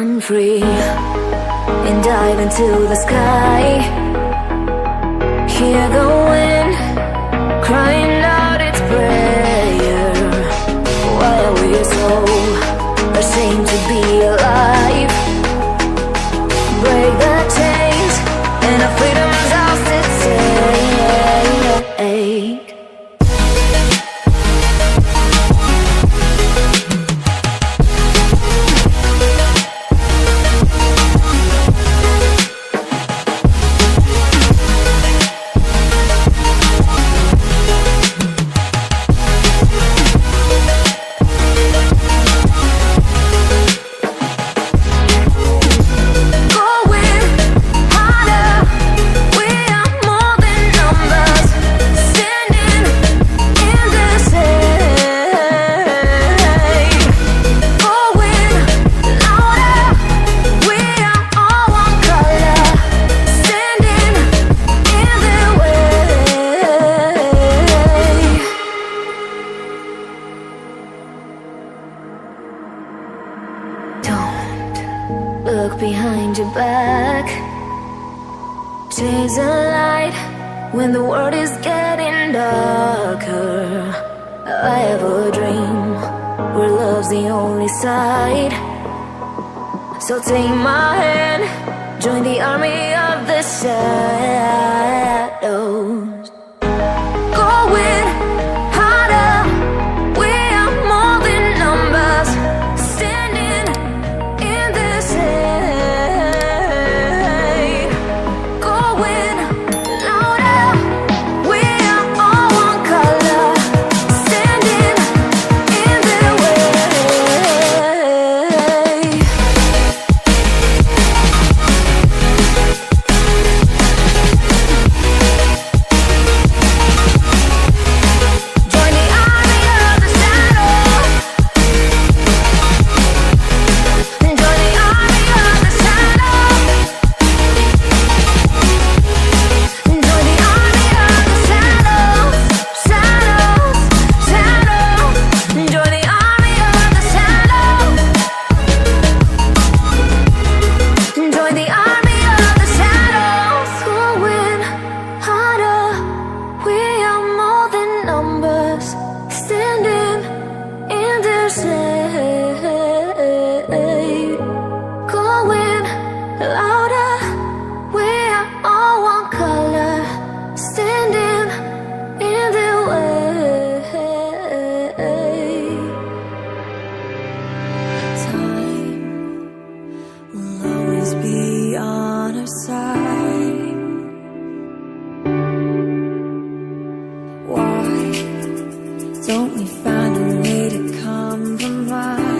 run free and dive into the sky. Hear the wind crying out its prayer. Why are we so ashamed to be alive? Break the chains and our freedom's ours to take. Look behind your back. Chase a light when the world is getting darker. I have a dream where love's the only side. So take my hand, join the army of the shadows. Going harder, we are more than numbers. Standing in this hate. Going louder, we are all one color. Standing in their way. Join the army of the shadows. Join the army of the shadows. Join the army of the shadows. Shadows, shadows. Join the army of the shadows. Join the army of the shadows. Going harder, we are more than numbers. Standing in their shade. Going louder, we are all one color. Standing in their way. Time will always be on our side. Why don't we find a way to compromise?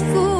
fool.